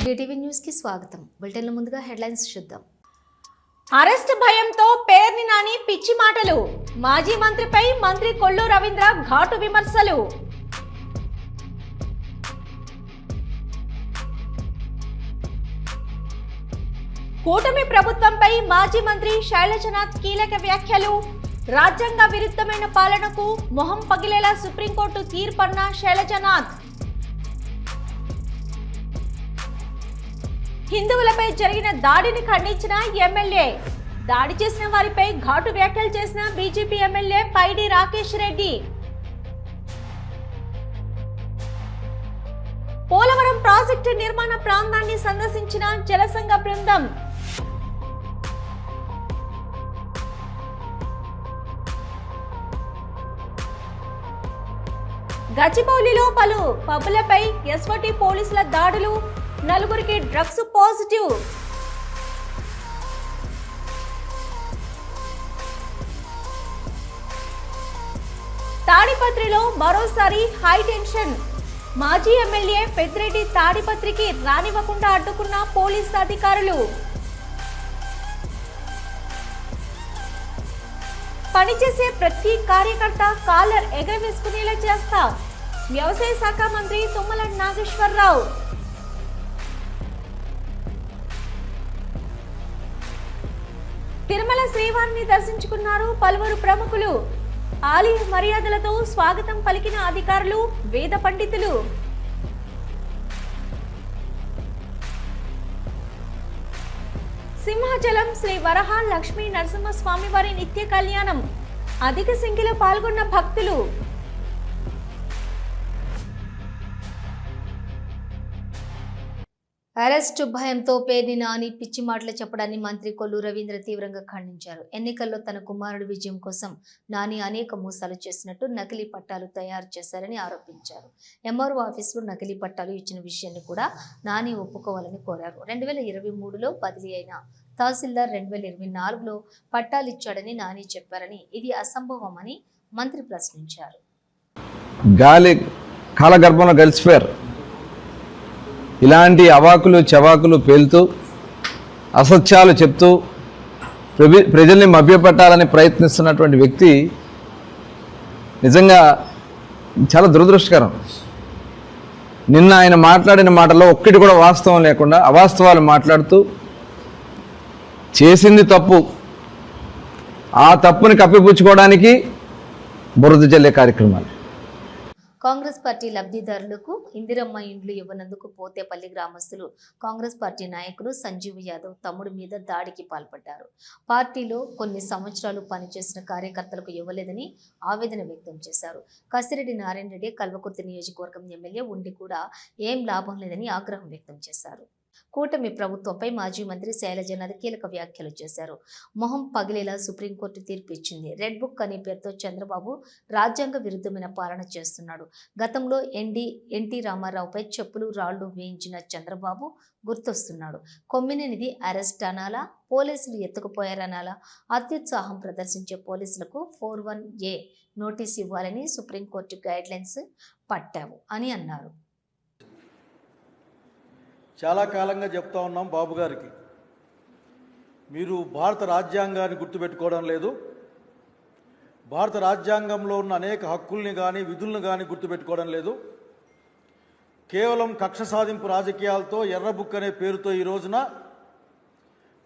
TTV news కి స్వాగతం. బులెటిన్ల ముందుగా హెడ్లైన్స్ చూద్దాం. అరెస్ట్ భయంతో పేర్ని నాని పిచ్చి మాటలు. మాజీ మంత్రిపై మంత్రి కొల్లు రవీంద్ర ఘాటు విమర్శలు. కూటమి ప్రభుత్వంపై మాజీ మంత్రి శైలజనాథ్ కీలక వ్యాఖ్యలు. రాజ్యాంగ విరుద్ధమైన పాలనకు మొహం పగిలేలా సుప్రీంకోర్టు తీర్పన్న శైలజనాథ్. హిందువులపై జరిగిన దాడిని ఖండించిన ఎమ్మెల్యే. దాడి చేసిన వారిపై ఘాటు వ్యాఖ్యలు చేసిన బీజేపీ ఎమ్మెల్యే పైడి రాకేష్ రెడ్డి. పోలవరం ప్రాజెక్టు నిర్మాణ ప్రాంతాన్ని సందర్శించిన జలసంఘ బృందం. గచ్చిబౌలిలో పలు పబ్బులపై ఎస్వటి పోలీసుల దాడులు. నలుగురికి డ్రగ్స్ పాజిటివ్. తాడిపత్రిలో మరోసారి హై టెన్షన్. మాజీ ఎమ్మెల్యే పెద్దిరెడ్డి తాడిపత్రికి రానివ్వకుండా అడ్డుకున్న పోలీసు అధికారులు. పనిచేసే ప్రతి కార్యకర్త కాలర్ ఎగరవేసుకునేలా చేస్తా వ్యవసాయ శాఖ మంత్రి తుమ్మల నాగేశ్వరరావు. తిరుమల శ్రీవారిని దర్శించుకున్నారు పలువురు ప్రముఖులు. ఆలయ మర్యాదలతో స్వాగతం పలికిన అధికారులు, వేద పండితులు. సింహాచలం శ్రీ వరహ లక్ష్మీ నరసింహస్వామి వారి నిత్య కళ్యాణం. అధిక సంఖ్యలో పాల్గొన్న భక్తులు. అరెస్టు భయంతో పేర్ని నాని పిచ్చి మాటలు చెప్పడాన్ని మంత్రి కొల్లు రవీంద్ర తీవ్రంగా ఖండించారు. ఎన్నికల్లో తన కుమారుడి విజయం కోసం నాని అనేక మోసాలు చేసినట్టు నకిలీ పట్టాలు తయారు చేశారని ఆరోపించారు. ఎంఆర్ఓ ఆఫీసులో నకిలీ పట్టాలు ఇచ్చిన విషయాన్ని కూడా నాని ఒప్పుకోవాలని కోరారు. 2023లో బదిలీ అయిన తహసీల్దార్ 2024లో పట్టాలు ఇచ్చాడని నాని చెప్పారని, ఇది అసంభవమని మంత్రి ప్రశ్నించారు. గాలి కాలగర్భంలో గెలిచిపోయారు. ఇలాంటి అవాకులు చవాకులు పేలుతూ అసత్యాలు చెప్తూ ప్రజల్ని మభ్యపెట్టాలని ప్రయత్నిస్తున్నటువంటి వ్యక్తి నిజంగా చాలా దురదృష్టకరం. నిన్న ఆయన మాట్లాడిన మాటల్లో ఒక్కటి కూడా వాస్తవం లేకుండా అవాస్తవాలు మాట్లాడుతూ చేసింది తప్పు, ఆ తప్పుని కప్పిపుచ్చుకోవడానికి బురద జల్లే కార్యక్రమాలు. కాంగ్రెస్ పార్టీ లబ్ధిదారులకు ఇందిరమ్మ ఇండ్లు ఇవ్వనందుకు పోతేపల్లి గ్రామస్తులు కాంగ్రెస్ పార్టీ నాయకులు సంజీవ్ యాదవ్ తమ్ముడి మీద దాడికి పాల్పడ్డారు. పార్టీలో కొన్ని సంవత్సరాలు పనిచేసిన కార్యకర్తలకు ఇవ్వలేదని ఆవేదన వ్యక్తం చేశారు. కసిరెడ్డి నారాయణ రెడ్డి కల్వకుర్తి నియోజకవర్గం ఎమ్మెల్యే ఉండి కూడా ఏం లాభం లేదని ఆగ్రహం వ్యక్తం చేశారు. కూటమి ప్రభుత్వంపై మాజీ మంత్రి శైలజనాథ్ కీలక వ్యాఖ్యలు చేశారు. మొహం పగిలేలా సుప్రీంకోర్టు తీర్పు ఇచ్చింది. రెడ్ బుక్ అనే పేరుతో చంద్రబాబు రాజ్యాంగ విరుద్ధమైన పాలన చేస్తున్నాడు. గతంలో ఎన్టీ రామారావుపై చెప్పులు రాళ్లు వేయించిన చంద్రబాబు గుర్తొస్తున్నాడు. కొమ్మినేనిది అరెస్ట్ అనాలా, పోలీసులు ఎత్తుకుపోయారనాలా? అత్యుత్సాహం ప్రదర్శించే పోలీసులకు 41A నోటీస్ ఇవ్వాలని సుప్రీంకోర్టు గైడ్లైన్స్ పట్టావు అని అన్నారు. చాలా కాలంగా చెప్తా ఉన్నాం బాబు గారికి, మీరు భారత రాజ్యాంగాన్ని గుర్తుపెట్టుకోవడం లేదు, భారత రాజ్యాంగంలో ఉన్న అనేక హక్కుల్ని కానీ విధులను కానీ గుర్తుపెట్టుకోవడం లేదు. కేవలం కక్ష సాధింపు రాజకీయాలతో ఎర్రబుక్ అనే పేరుతో ఈ రోజున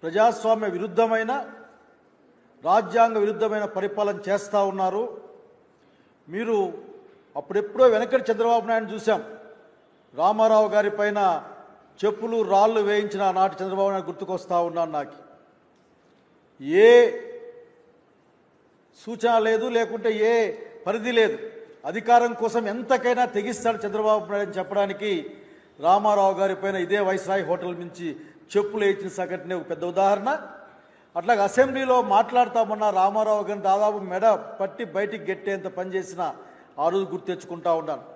ప్రజాస్వామ్య విరుద్ధమైన రాజ్యాంగ విరుద్ధమైన పరిపాలన చేస్తూ ఉన్నారు. మీరు అప్పుడెప్పుడో వెనకటి చంద్రబాబు నాయుడు చూసాం, రామారావు గారి పైన చెప్పులు రాళ్ళు వేయించిన నాటి చంద్రబాబు నాయుడు గుర్తుకొస్తా ఉన్నాను. నాకు ఏ సూచన లేదు, లేకుంటే ఏ పరిధి లేదు. అధికారం కోసం ఎంతకైనా తెగిస్తాడు చంద్రబాబు నాయుడు చెప్పడానికి రామారావు గారి పైన ఇదే వైస్రాయ్ హోటల్ నుంచి చెప్పులు వేయించిన సంఘటనే ఒక పెద్ద ఉదాహరణ. అట్లాగే అసెంబ్లీలో మాట్లాడుతామన్న రామారావు గారిని దాదాపు మెడ పట్టి బయటికి గెట్టేంత పనిచేసిన ఆ రోజు గుర్తు తెచ్చుకుంటా ఉన్నాను.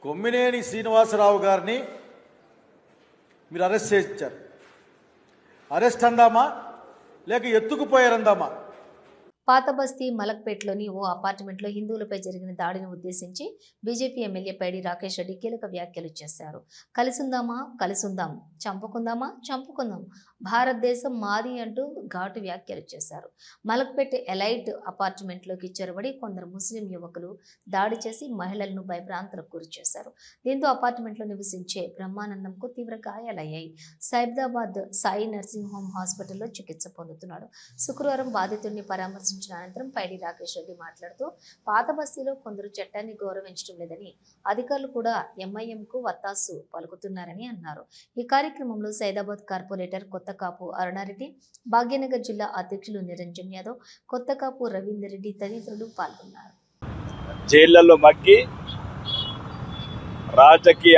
కొమ్మినేని శ్రీనివాసరావు గారిని మీరు అరెస్ట్ చేయించారు. అరెస్ట్ అందామా లేక ఎత్తుకుపోయారందామా? పాత బస్తీ మలక్పేట్లోని ఓ అపార్ట్మెంట్లో హిందువులపై జరిగిన దాడిని ఉద్దేశించి బీజేపీ ఎమ్మెల్యే పైడి రాకేష్ రెడ్డి కీలక వ్యాఖ్యలు చేశారు. కలిసుందామా కలిసుందాం, చంపుకుందామా చంపుకుందాం, భారతదేశం మాది అంటూ ఘాటు వ్యాఖ్యలు చేశారు. మలక్పేట్ ఎలైట్ అపార్ట్మెంట్లోకి చొరబడి కొందరు ముస్లిం యువకులు దాడి చేసి మహిళలను భయభ్రాంతులకు గురి చేశారు. దీంతో అపార్ట్మెంట్లో నివసించే బ్రహ్మానందంకు తీవ్ర గాయాలయ్యాయి. సైబరాబాద్ సాయి నర్సింగ్ హోమ్ హాస్పిటల్లో చికిత్స పొందుతున్నాడు. శుక్రవారం బాధితుడిని పరామర్శించిన అనంతరం పైడి రాకేష్ రెడ్డి మాట్లాడుతూ పాత బస్తీలో కొందరు చట్టాన్ని గౌరవించడం లేదని, అధికారులు కూడా ఎంఐఎంకు వత్తాసు పలుకుతున్నారని అన్నారు. ఈ కార్యక్రమంలో సైదాబాద్ కార్పొరేటర్ కొత్తకాపు అరుణారెడ్డి, భాగ్యనగర్ జిల్లా అధ్యక్షులు నిరంజన్ యాదవ్, కొత్తకాపు రవీందర్ రెడ్డి తదితరులు పాల్గొన్నారు. జైళ్లలో మగ్గి రాజకీయ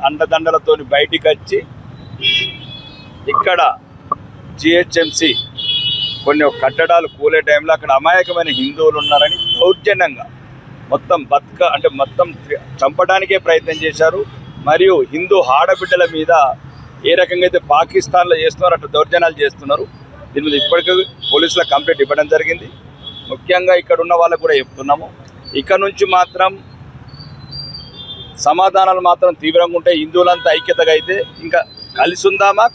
అండదండలతో బయటికి వచ్చి ఇక్కడ జిహెచ్ఎంసి కొన్ని కట్టడాలు కూలే టైంలో అక్కడ అమాయకమైన హిందువులు ఉన్నారని దౌర్జన్యంగా మొత్తం చంపడానికే ప్రయత్నం చేశారు. మరియు హిందూ ఆడబిడ్డల మీద ఏ రకంగా అయితే పాకిస్తాన్లో చేస్తున్నారో అట్లా దౌర్జన్యాలు చేస్తున్నారు. దీని మీద ఇప్పటికీ పోలీసుల కంప్లైంట్ ఇవ్వడం జరిగింది. ముఖ్యంగా ఇక్కడ ఉన్న వాళ్ళకు కూడా చెప్తున్నాము, ఇక నుంచి మాత్రం సమాధానాలు మాత్రం తీవ్రంగా ఉంటాయి. హిందువులంతా ఐక్యతగా అయితే ఇంకా కలిసి ఉందామా,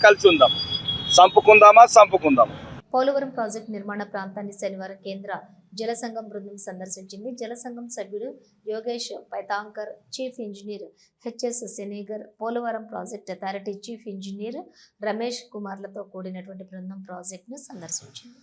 చంపుకుందామా. పోలవరం ప్రాజెక్టు నిర్మాణ ప్రాంతాన్ని శనివారం కేంద్ర జల సంఘం బృందం సందర్శించింది. జల సంఘం సభ్యుడు Yogesh Paithankar, chief engineer HS Senegar, Polavaram project authority chief engineer Ramesh కుమార్లతో కూడినటువంటి బృందం ప్రాజెక్టును సందర్శించింది.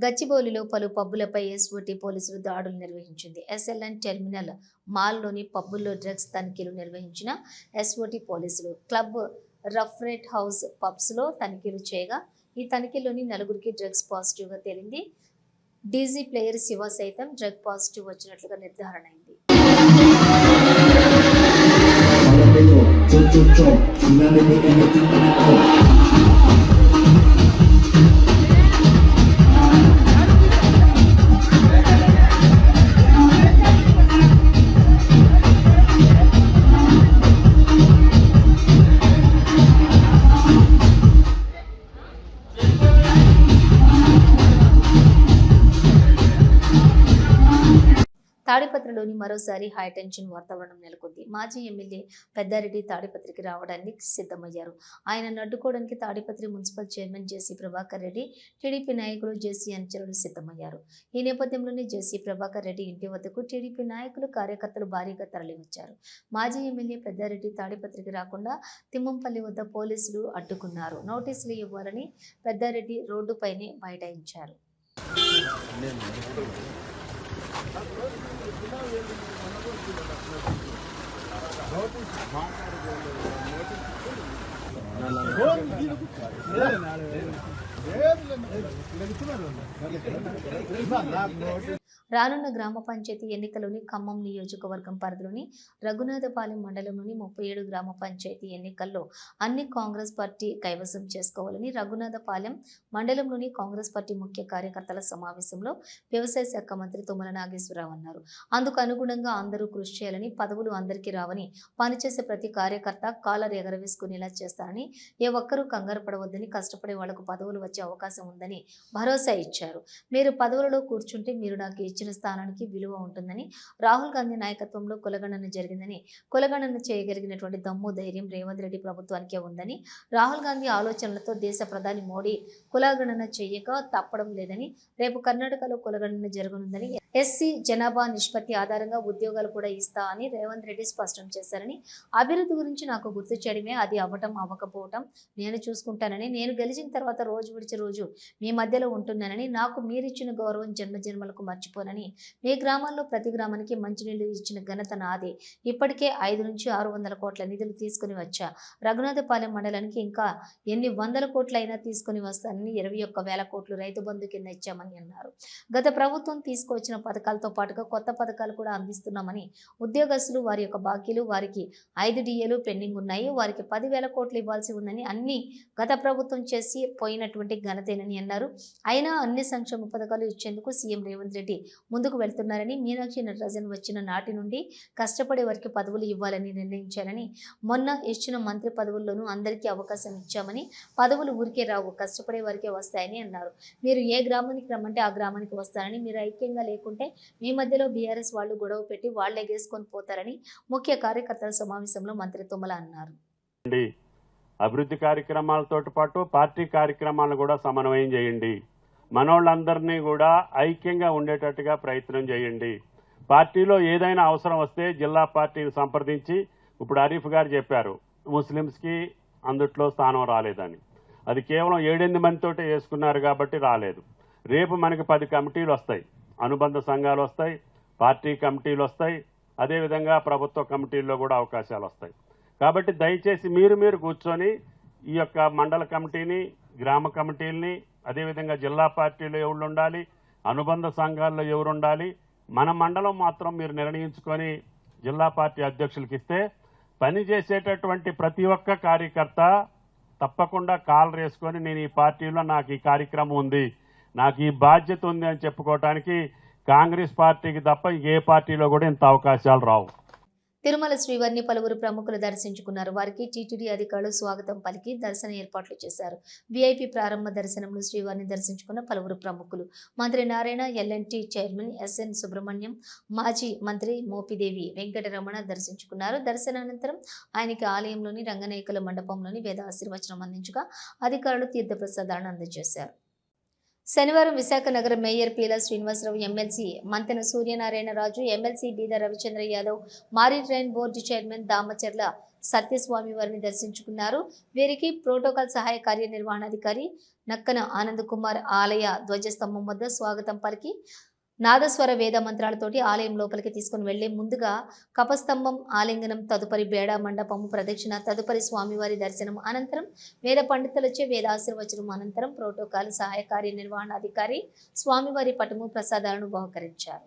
గచ్చిబౌలిలో పలు పబ్బులపై ఎస్ఓటీ పోలీసులు దాడులు నిర్వహించింది. ఎస్ఎల్ఎన్ టెర్మినల్ మాల్లోని పబ్బుల్లో డ్రగ్స్ తనిఖీలు నిర్వహించిన ఎస్ఓటీ పోలీసులు క్లబ్ రఫ్రెట్ హౌస్ పబ్స్లో తనిఖీలు చేయగా ఈ తనిఖీలోని 4గురికి డ్రగ్స్ పాజిటివ్గా తేలింది. డీజీ ప్లేయర్ శివ సైతం డ్రగ్ పాజిటివ్ వచ్చినట్లుగా నిర్ధారణ అయింది. తాడిపత్రిలోని మరోసారి హైటెన్షన్ వాతావరణం నెలకొంది. మాజీ ఎమ్మెల్యే పెద్దారెడ్డి తాడిపత్రికి రావడానికి సిద్ధమయ్యారు. ఆయన అడ్డుకోవడానికి తాడిపత్రి మున్సిపల్ చైర్మన్ జేసీ ప్రభాకర్ రెడ్డి, టీడీపీ నాయకులు జేసీ అనుచరులు సిద్ధమయ్యారు. ఈ నేపథ్యంలోనే జేసీ ప్రభాకర్ రెడ్డి ఇంటి వద్దకు టీడీపీ నాయకులు, కార్యకర్తలు భారీగా తరలివచ్చారు. మాజీ ఎమ్మెల్యే పెద్దారెడ్డి తాడిపత్రికి రాకుండా తిమ్మంపల్లి వద్ద పోలీసులు అడ్డుకున్నారు. నోటీసులు ఇవ్వాలని పెద్దారెడ్డి రోడ్డుపైనే బైఠాయించారు. రానున్న గ్రామ పంచాయతీ ఎన్నికలోని ఖమ్మం నియోజకవర్గం పరిధిలోని రఘునాథపాలెం మండలంలోని 37 గ్రామ పంచాయతీ ఎన్నికల్లో అన్ని కాంగ్రెస్ పార్టీ కైవసం చేసుకోవాలని రఘునాథపాలెం మండలంలోని కాంగ్రెస్ పార్టీ ముఖ్య కార్యకర్తల సమావేశంలో వ్యవసాయ శాఖ మంత్రి తుమ్మల నాగేశ్వరరావు అన్నారు. అందుకు అనుగుణంగా అందరూ కృషి చేయాలని, పదవులు అందరికీ రావని, పనిచేసే ప్రతి కార్యకర్త కాలర్ ఎగరవేసుకునేలా చేస్తారని, ఏ ఒక్కరూ కంగారు పడవద్దని, కష్టపడే వాళ్లకు పదవులు వచ్చే అవకాశం ఉందని భరోసా ఇచ్చారు. మీరు పదవులలో కూర్చుంటే మీరు నాకు ఇచ్చిన స్థానానికి విలువ ఉంటుందని, రాహుల్ గాంధీ నాయకత్వంలో కులగణన జరిగిందని, కులగణన చేయగలిగినటువంటి దమ్ము ధైర్యం రేవంత్ రెడ్డి ప్రభుత్వానికే ఉందని, రాహుల్ గాంధీ ఆలోచనలతో దేశ ప్రధాని మోడీ కులగణన చేయక తప్పడం లేదని, రేపు కర్ణాటకలో కులగణన జరగనుందని, ఎస్సీ జనాభా నిష్పత్తి ఆధారంగా ఉద్యోగాలు కూడా ఇస్తా అని రేవంత్ రెడ్డి స్పష్టం చేశారని, అభివృద్ధి గురించి నాకు గుర్తు చేయడమే, అది అవ్వటం అవ్వకపోవటం నేను చూసుకుంటానని, నేను గెలిచిన తర్వాత రోజు విడిచి రోజు మీ మధ్యలో ఉంటున్నానని, నాకు మీరిచ్చిన గౌరవం జన్మజన్మలకు మర్చిపోనని, మీ గ్రామాల్లో ప్రతి గ్రామానికి మంచినీళ్లు ఇచ్చిన ఘనత నాదే, ఇప్పటికే 5 నుంచి 600 కోట్ల నిధులు తీసుకుని వచ్చా, రఘునాథపాలెం మండలానికి ఇంకా ఎన్ని వందల కోట్లైనా తీసుకుని వస్తానని, 21,000 కోట్లు రైతు బంధు కింద ఇచ్చామని అన్నారు. గత ప్రభుత్వం తీసుకువచ్చిన పథకాలతో పాటుగా కొత్త పథకాలు కూడా అందిస్తున్నామని, ఉద్యోగస్తులు వారి యొక్క బాకీలు వారికి 5 డిఏలు పెండింగ్ ఉన్నాయి, వారికి 10,000 కోట్లు ఇవ్వాల్సి ఉందని, అన్ని గత ప్రభుత్వం చేసి పోయినటువంటి ఘనతేనని అన్నారు. అయినా అన్ని సంక్షేమ పథకాలు ఇచ్చేందుకు సీఎం రేవంత్ రెడ్డి ముందుకు వెళ్తున్నారని, మీనాక్షి నటరాజన్ వచ్చిన నాటి నుండి కష్టపడే వారికి పదవులు ఇవ్వాలని నిర్ణయించారని, మొన్న ఇచ్చిన మంత్రి పదవుల్లోనూ అందరికీ అవకాశం ఇచ్చామని, పదవులు ఊరికే రావు, కష్టపడే వారికే వస్తాయని అన్నారు. మీరు ఏ గ్రామానికి రమ్మంటే ఆ గ్రామానికి వస్తారని, మీరు ఐక్యంగా లేకుంటే మీ మధ్యలో బీఆర్ఎస్ వాళ్ళు గొడవ పెట్టి వాళ్లే గేసుకొని పోతారని ముఖ్య కార్యకర్తల సమావేశంలో మంత్రి తుమ్మల అన్నారు. అభివృద్ధి కార్యక్రమాలతో పాటు పార్టీ కార్యక్రమాలను కూడా సమన్వయం చేయండి. మనోళ్ళందరినీ కూడా ఐక్యంగా ఉండేటట్టుగా ప్రయత్నం చేయండి. పార్టీలో ఏదైనా అవసరం వస్తే జిల్లా పార్టీని సంప్రదించి, ఇప్పుడు ఆరిఫ్ గారు చెప్పారు ముస్లిమ్స్కి అందుట్లో స్థానం రాలేదని, అది కేవలం 7-8 మందితోటే వేసుకున్నారు కాబట్టి రాలేదు. రేపు మనకి 10 కమిటీలు వస్తాయి, అనుబంధ సంఘాలు వస్తాయి, పార్టీ కమిటీలు వస్తాయి, అదేవిధంగా ప్రభుత్వ కమిటీల్లో కూడా అవకాశాలు వస్తాయి. కాబట్టి దయచేసి మీరు కూర్చొని ఈ యొక్క మండల కమిటీని, గ్రామ కమిటీలని, అదేవిధంగా జిల్లా పార్టీలో ఎవరు ఉండాలి, అనుబంధ సంఘాల్లో ఎవరు ఉండాలి, మన మండలం మాత్రం మీరు నిర్ణయించుకొని జిల్లా పార్టీ అధ్యక్షులకి ఇస్తే పనిచేసేటటువంటి ప్రతి ఒక్క కార్యకర్త తప్పకుండా కాల్ వేసుకొని నేను ఈ పార్టీలో నాకు ఈ కార్యక్రమం ఉంది, నాకు ఈ బాధ్యత ఉంది అని చెప్పుకోవడానికి కాంగ్రెస్ పార్టీకి తప్ప ఏ పార్టీలో కూడా ఇంత అవకాశాలు రావు. తిరుమల శ్రీవారిని పలువురు ప్రముఖులు దర్శించుకున్నారు. వారికి టీటీడీ అధికారులు స్వాగతం పలికి దర్శన ఏర్పాట్లు చేశారు. వీఐపీ ప్రారంభ దర్శనంలో శ్రీవారిని దర్శించుకున్న పలువురు ప్రముఖులు మంత్రి Narayana, L and T chairman S N Subrahmanyam, మాజీ మంత్రి మోపిదేవి వెంకటరమణ దర్శించుకున్నారు. దర్శనానంతరం ఆయనకి ఆలయంలోని రంగనాయకుల మండపంలోని వేద ఆశీర్వచనం అందించగా అధికారులు తీర్థప్రసాదాలను అందజేశారు. శనివారం విశాఖ నగర mayor Peela Srinivasarao, MLC Manthena Suryanarayanaraju, MLC Beeda Ravichandra Yadav, maritime board chairman Damacharla Satyaswamy వారిని దర్శించుకున్నారు. వీరికి ప్రోటోకాల్ సహాయ కార్యనిర్వహణాధికారి నక్కన ఆనంద్ కుమార్ ఆలయ ధ్వజస్తంభం వద్ద స్వాగతం పలికి నాదస్వర వేద మంత్రాలతోటి ఆలయం లోపలికి తీసుకుని వెళ్లే ముందుగా కపస్తంభం ఆలింగనం, తదుపరి బేడా మండపము ప్రదక్షిణ, తదుపరి స్వామివారి దర్శనం అనంతరం వేద పండితులచే వేదాశీర్వచనం అనంతరం ప్రోటోకాల్ సహాయ కార్యనిర్వహణాధికారి స్వామివారి పటము ప్రసాదాలను బహుకరించారు.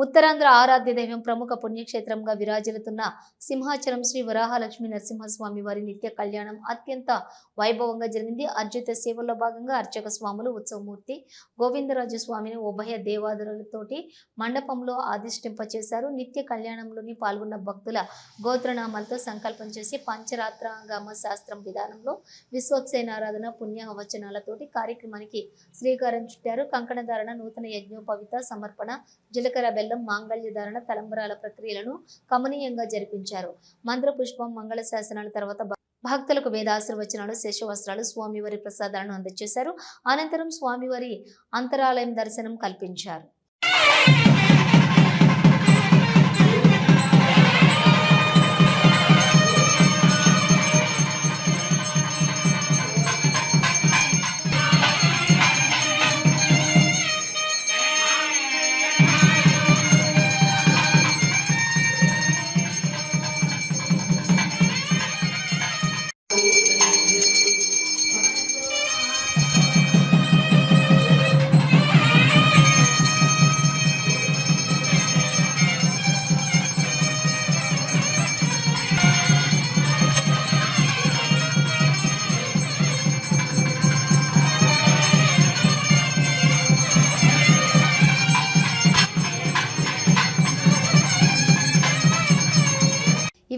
ఉత్తరాంధ్ర ఆరాధ్య దైవం, ప్రముఖ పుణ్యక్షేత్రంగా విరాజిల్లుతున్న సింహాచలం శ్రీ వరాహలక్ష్మీ నరసింహస్వామి వారి నిత్య కళ్యాణం అత్యంత వైభవంగా జరిగింది. అర్జిత సేవల్లో భాగంగా అర్చక స్వాములు ఉత్సవమూర్తి గోవిందరాజు స్వామిని ఉభయ దేవాదులతోటి మండపంలో అధిష్ఠింపచేశారు. నిత్య కళ్యాణంలోని పాల్గొన్న భక్తుల గోత్రనామాలతో సంకల్పం చేసి పంచరాత్రాగమ శాస్త్రం విధానంలో విశ్వక్సేనారాధన పుణ్యవచనాలతోటి కార్యక్రమానికి శ్రీకారం చుట్టారు. కంకణధారణ, నూతన యజ్ఞోపవిత సమర్పణ, జీలకర్ర బెల్లం, మాంగళ్య ధారణ, తలంబరాల ప్రక్రియలను కమనీయంగా జరిపించారు. మంత్రపుష్పం, మంగళ శాసనాల తర్వాత భక్తులకు వేదాశీర్వచనాలు, శేషవస్త్రాలు, స్వామివారి ప్రసాదాలను అందజేశారు. అనంతరం స్వామివారి అంతరాలయం దర్శనం కల్పించారు.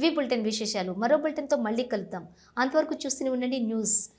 ఇవి బులెటిన్ విశేషాలు. మరో బులెటిన్తో మళ్ళీ కలుద్దాం. అంతవరకు చూస్తూనే ఉండండి న్యూస్.